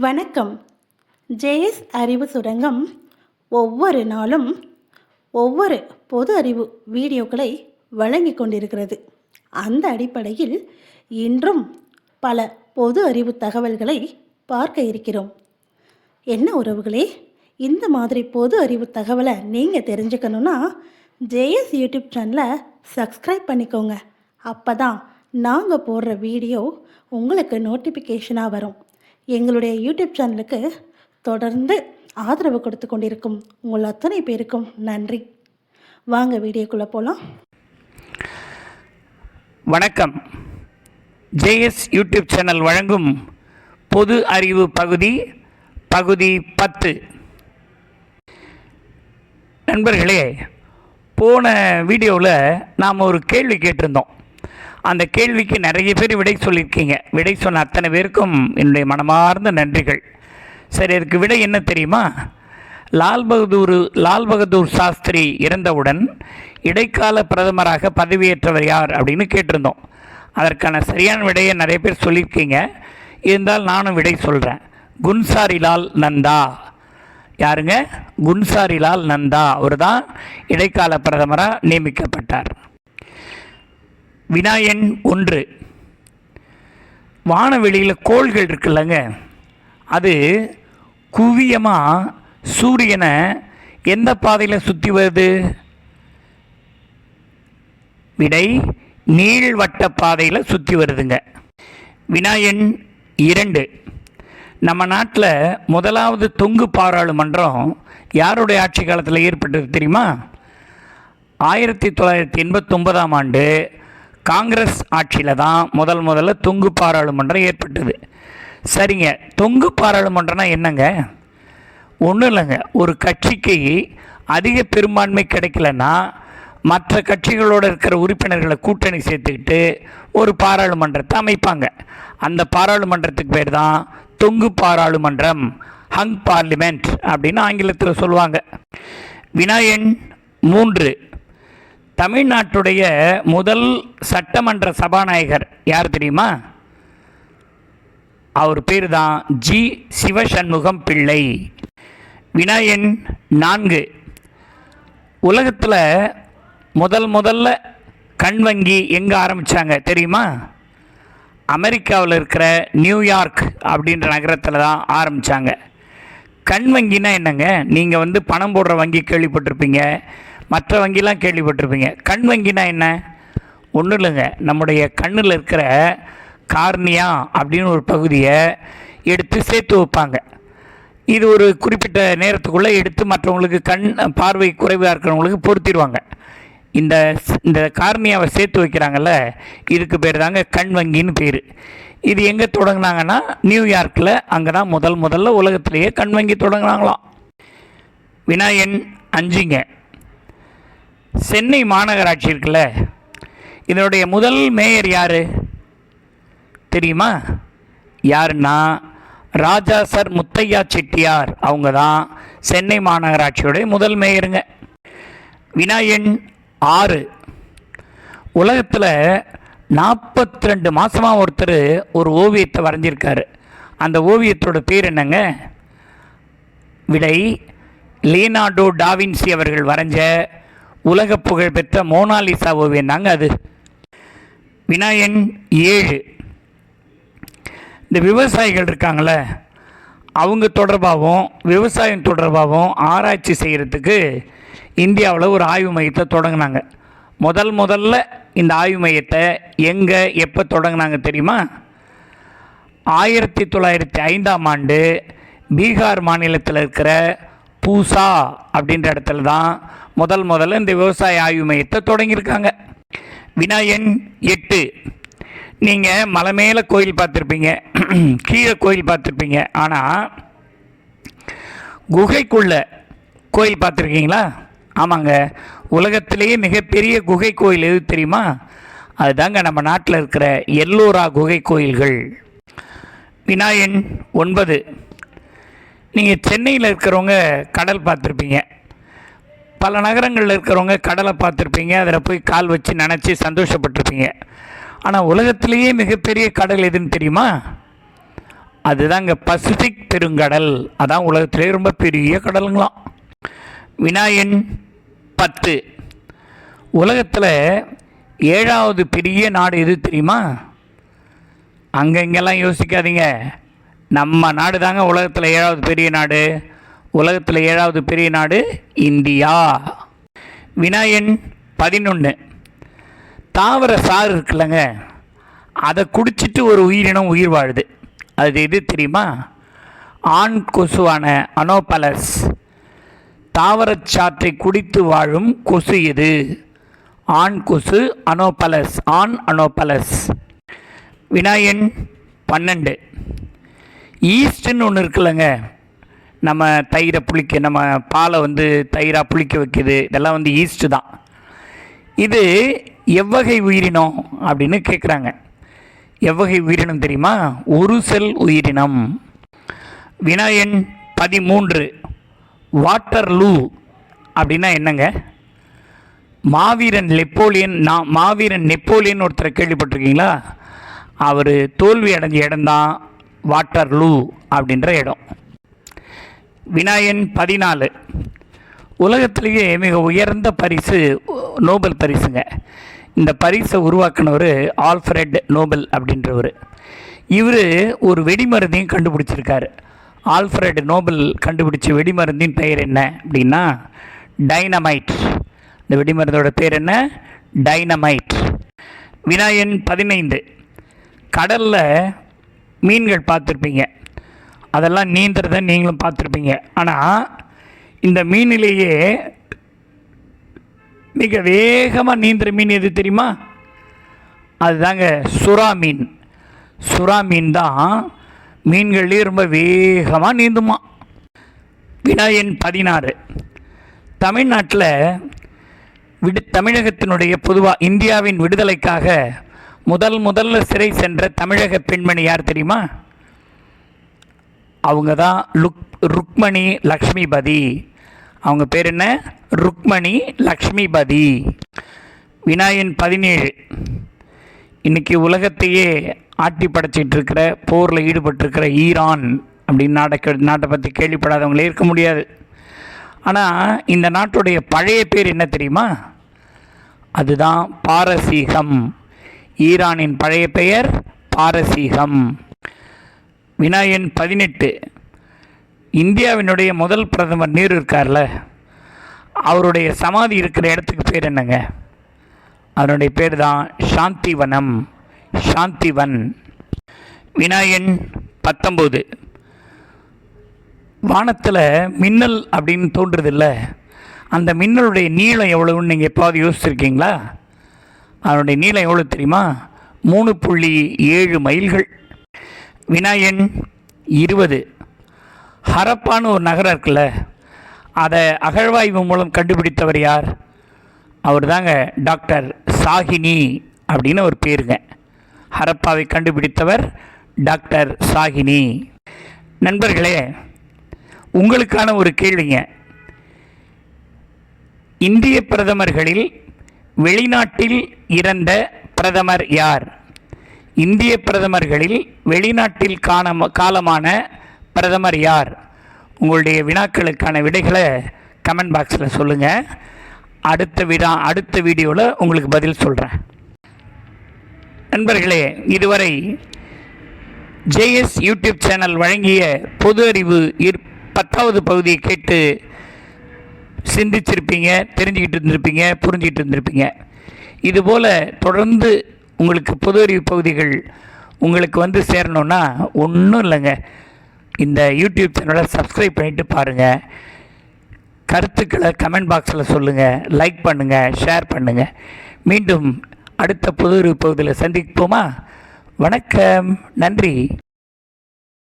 வணக்கம். ஜேஎஸ் அறிவு சுரங்கம் ஒவ்வொரு நாளும் ஒவ்வொரு பொது அறிவு வீடியோக்களை வழங்கி கொண்டிருக்கிறது. அந்த அடிப்படையில் இன்றும் பல பொது அறிவு தகவல்களை பார்க்க இருக்கிறோம். என்ன உறவுகளே, இந்த மாதிரி பொது அறிவு தகவலை நீங்கள் தெரிஞ்சுக்கணுன்னா ஜேஎஸ் யூடியூப் சேனலை சப்ஸ்கிரைப் பண்ணிக்கோங்க. அப்போ தான் நாங்கள் போடுற வீடியோ உங்களுக்கு நோட்டிஃபிகேஷனாக வரும். எங்களுடைய யூடியூப் சேனலுக்கு தொடர்ந்து ஆதரவு கொடுத்து கொண்டிருக்கும் உங்கள் அத்தனை பேருக்கும் நன்றி. வாங்க வீடியோக்குள்ளே போகலாம். வணக்கம். ஜேஎஸ் யூடியூப் சேனல் வழங்கும் பொது அறிவு பகுதி 10. நண்பர்களே, போன வீடியோவில் நாம் ஒரு கேள்வி கேட்டிருந்தோம். அந்த கேள்விக்கு நிறைய பேர் விடை சொல்லியிருக்கீங்க. விடை சொன்ன அத்தனை பேருக்கும் என்னுடைய மனமார்ந்த நன்றிகள். சரி, அதுக்கு விடை என்ன தெரியுமா? லால் பகதூர் சாஸ்திரி இறந்தவுடன் இடைக்கால பிரதமராக பதவியேற்றவர் யார் அப்படின்னு கேட்டிருந்தோம். அதற்கான சரியான விடையை நிறைய பேர் சொல்லியிருக்கீங்க. இருந்தால் நானும் விடை சொல்கிறேன். குன்சாரிலால் நந்தா. யாருங்க? குன்சாரிலால் நந்தா. அவர் தான் இடைக்கால பிரதமராக நியமிக்கப்பட்டார். வினாயன் 1. வானவெளியில் கோள்கள் இருக்குல்லங்க, அது குவியமாக சூரியனை எந்த பாதையில் சுற்றி வருது? விடை நீள்வட்ட பாதையில் சுற்றி வருதுங்க. வினாயன் 2. நம்ம நாட்டில் முதலாவது தொங்கு பாராளுமன்றம் யாருடைய ஆட்சி காலத்தில் ஏற்பட்டது தெரியுமா? 1989ஆம் ஆண்டு காங்கிரஸ் ஆட்சியில் தான் முதல்ல தொங்கு பாராளுமன்றம் ஏற்பட்டது. சரிங்க, தொங்கு பாராளுமன்றம்னா என்னங்க? ஒன்றும் இல்லைங்க. ஒரு கட்சிக்கு அதிக பெரும்பான்மை கிடைக்கலன்னா மற்ற கட்சிகளோடு இருக்கிற உறுப்பினர்களை கூட்டணி சேர்த்துக்கிட்டு ஒரு பாராளுமன்றத்தை அமைப்பாங்க. அந்த பாராளுமன்றத்துக்கு பேர் தான் தொங்கு பாராளுமன்றம், ஹங் பார்லிமெண்ட் அப்படின்னு ஆங்கிலத்தில் சொல்லுவாங்க. வினாயன் 3. தமிழ்நாட்டுடைய முதல் சட்டமன்ற சபாநாயகர் யார் தெரியுமா? அவர் பேர் தான் ஜி. சிவசண்முகம் பிள்ளை. வினாயன் 4. உலகத்தில் முதல்ல கண் வங்கி எங்கே ஆரம்பித்தாங்க தெரியுமா? அமெரிக்காவில் இருக்கிற நியூயார்க் அப்படின்ற நகரத்தில் தான் ஆரம்பித்தாங்க. கண் வங்கினா என்னங்க? நீங்கள் பணம் போடுற வங்கி கேள்விப்பட்டிருப்பீங்க, மற்ற வங்கிலாம் கேள்விப்பட்டிருப்பீங்க. கண் வங்கினா என்ன? ஒன்றும் இல்லைங்க. நம்முடைய கண்ணில் இருக்கிற கார்னியா அப்படின்னு ஒரு பகுதியை எடுத்து சேர்த்து வைப்பாங்க. இது ஒரு குறிப்பிட்ட நேரத்துக்குள்ளே எடுத்து மற்றவங்களுக்கு கண் பார்வை குறைவாக இருக்கிறவங்களுக்கு பொருத்திடுவாங்க. இந்த கார்னியாவை சேர்த்து வைக்கிறாங்கல்ல, இதுக்கு பேர் தாங்க கண் வங்கின்னு பேர். இது எங்கே தொடங்கினாங்கன்னா நியூயார்க்கில். அங்கே தான் முதல்ல உலகத்திலேயே கண் வங்கி தொடங்கினாங்களாம். வினாயன் 5. சென்னை மாநகராட்சி இருக்குல்ல, இதனுடைய முதல் மேயர் யார் தெரியுமா? யாருன்னா ராஜா சார் முத்தையா செட்டியார். அவங்க தான் சென்னை மாநகராட்சியோடைய முதல் மேயருங்க. வினாயன் 6. உலகத்தில் 42 மாதமாக ஒருத்தர் ஒரு ஓவியத்தை வரைஞ்சிருக்காரு. அந்த ஓவியத்தோட பேர் என்னங்க? விடை லியோனார்டோ டாவின்சி அவர்கள் வரைஞ்ச உலக புகழ்பெற்ற மோனாலிசா ஓவியம் தாங்க அது. வினாயன் 7. இந்த விவசாயிகள் இருக்காங்களே, அவங்க தொடர்பாகவும் விவசாயம் தொடர்பாகவும் ஆராய்ச்சி செய்கிறதுக்கு இந்தியாவில் ஒரு ஆய்வு மையத்தை தொடங்கினாங்க. முதல்ல இந்த ஆய்வு மையத்தை எங்கே எப்போ தொடங்கினாங்க தெரியுமா? 1905ஆம் ஆண்டு பீகார் மாநிலத்தில் இருக்கிற பூசா அப்படின்ற இடத்துல தான் முதல்ல இந்த விவசாய ஆய்வு மையத்தை தொடங்கியிருக்காங்க. வினாயன் 8. நீங்கள் மலை மேலே கோயில் பார்த்துருப்பீங்க, கீழே கோயில் பார்த்துருப்பீங்க, ஆனால் குகைக்குள்ள கோயில் பார்த்துருக்கீங்களா? ஆமாங்க. உலகத்திலேயே மிகப்பெரிய குகை கோயில் எது தெரியுமா? அதுதாங்க நம்ம நாட்டில் இருக்கிற எல்லோரா குகை கோயில்கள். வினாயன் 9. நீங்கள் சென்னையில் இருக்கிறவங்க கடல் பார்த்துருப்பீங்க, பல நகரங்களில் இருக்கிறவங்க கடலை பார்த்துருப்பீங்க, அதில் போய் கால் வச்சு நினச்சி சந்தோஷப்பட்டிருப்பீங்க. ஆனால் உலகத்திலேயே மிகப்பெரிய கடல் எதுன்னு தெரியுமா? அதுதாங்க பசிபிக் பெருங்கடல். அதான் உலகத்திலே ரொம்ப பெரிய கடலுங்களாம். வினாயன் 10. உலகத்தில் 7வது பெரிய நாடு எது தெரியுமா? இங்கெல்லாம் யோசிக்காதீங்க. நம்ம நாடு தாங்க உலகத்தில் 7வது பெரிய நாடு. உலகத்தில் 7வது பெரிய நாடு இந்தியா. வினாயன் 11. தாவர சாறு இருக்குல்லங்க, அதை குடிச்சிட்டு ஒரு உயிரினம் உயிர் வாழுது. அது எது தெரியுமா? ஆண் கொசுவான அனோபலஸ். தாவரச்சாற்றை குடித்து வாழும் கொசு எது? ஆண் கொசு அனோபலஸ், ஆண் அனோபலஸ். வினாயன் 12. ஈஸ்ட்னு ஒன்று இருக்குல்லங்க, நம்ம தயிரை புளிக்க, நம்ம பாலை தயிராக புளிக்க வைக்கிது, இதெல்லாம் ஈஸ்ட்டு தான். இது எவ்வகை உயிரினம் அப்படின்னு கேட்குறாங்க. எவ்வகை உயிரினம் தெரியுமா? ஒரு செல் உயிரினம். வினாயன் 13. வாட்டர்லூ அப்படின்னா என்னங்க? மாவீரன் நெப்போலியன் ஒருத்தரை கேள்விப்பட்டிருக்கீங்களா? அவர் தோல்வி அடைஞ்ச இடம்தான் வாட்டர்லூ அப்படின்ற இடம். வினாயன் 14. உலகத்திலேயே மிக உயர்ந்த பரிசு நோபல் பரிசுங்க. இந்த பரிசை உருவாக்கினவர் ஆல்ஃப்ரெட் நோபல் அப்படின்றவர். இவர் ஒரு வெடிமருந்தையும் கண்டுபிடிச்சிருக்காரு. ஆல்ஃப்ரெட் நோபல் கண்டுபிடிச்ச வெடிமருந்தின் பெயர் என்ன அப்படின்னா டைனமைட். இந்த வெடிமருந்தோட பேர் என்ன? டைனமைட். வினாயன் 15. கடலில் மீன்கள் பார்த்துருப்பீங்க, அதெல்லாம் நீந்துறத நீங்களும் பார்த்துருப்பீங்க. ஆனால் இந்த மீனிலேயே மிக வேகமாக நீந்துற மீன் எது தெரியுமா? அதுதாங்க சுறா மீன். சுறா மீன் தான் மீன்கள்லேயே ரொம்ப வேகமாக நீந்துமா. வினாயன் 16. தமிழ்நாட்டில் தமிழகத்தினுடைய பொதுவாக இந்தியாவின் விடுதலைக்காக முதல்ல சிறை சென்ற தமிழக பெண்மணி யார் தெரியுமா? அவங்க தான் ருக்மணி லக்ஷ்மிபதி. அவங்க பேர் என்ன? ருக்மணி லக்ஷ்மிபதி. வினாயன் 17. இன்றைக்கி உலகத்தையே ஆட்டி படைச்சிட்டு இருக்கிற, போரில் ஈடுபட்டிருக்கிற ஈரான் அப்படின்னு நாட்டை பற்றி கேள்விப்படாதவங்களே இருக்க முடியாது. ஆனால் இந்த நாட்டுடைய பழைய பேர் என்ன தெரியுமா? அதுதான் பாரசீகம். ஈரானின் பழைய பெயர் பாரசீகம். வினாயன் 18. இந்தியாவினுடைய முதல் பிரதமர் நேரு இருக்கார்ல, அவருடைய சமாதி இருக்கிற இடத்துக்கு பேர் என்னங்க? அதனுடைய பேர் தான் சாந்திவனம், சாந்திவன். வினாயன் 19. வானத்தில் மின்னல் அப்படின்னு தோன்றுறதில்ல, அந்த மின்னலுடைய நீளம் எவ்வளவுன்னு நீங்கள் எப்போது யோசிச்சிருக்கீங்களா? அதனுடைய நீளம் எவ்வளோ தெரியுமா? 3.7 மைல்கள். வினாயன் 20. ஹரப்பான்னு ஒரு நகரம் இருக்குல்ல, அதை அகழ்வாய்வு மூலம் கண்டுபிடித்தவர் யார்? அவர் தாங்க டாக்டர் சாஹினி அப்படின்னு ஒரு பேருங்க. ஹரப்பாவை கண்டுபிடித்தவர் டாக்டர் சாஹினி. நண்பர்களே, உங்களுக்கான ஒரு கேள்விங்க. இந்திய பிரதமர்களில் வெளிநாட்டில் இறந்த பிரதமர் யார்? இந்திய பிரதமர்களில் வெளிநாட்டில் காலமான பிரதமர் யார்? உங்களுடைய வினாக்களுக்கான விடைகளை கமெண்ட் பாக்ஸில் சொல்லுங்கள். அடுத்த வீடியோவில் உங்களுக்கு பதில் சொல்கிறேன். நண்பர்களே, இதுவரை ஜேஎஸ் யூடியூப் சேனல் வழங்கிய பொது அறிவு 10வது பகுதியை கேட்டு சிந்திச்சிருப்பீங்க, தெரிஞ்சுக்கிட்டு இருந்திருப்பீங்க, புரிஞ்சுக்கிட்டு இருந்திருப்பீங்க. இதுபோல் தொடர்ந்து உங்களுக்கு பொது அறிவு பகுதிகள் உங்களுக்கு சேரணுன்னா ஒன்றும் இல்லைங்க, இந்த யூடியூப் சேனலை சப்ஸ்கிரைப் பண்ணிவிட்டு பாருங்கள். கருத்துக்களை கமெண்ட் பாக்ஸில் சொல்லுங்கள், லைக் பண்ணுங்கள், ஷேர் பண்ணுங்கள். மீண்டும் அடுத்த பொது அறிவு பகுதியில் சந்திப்போமா? வணக்கம், நன்றி.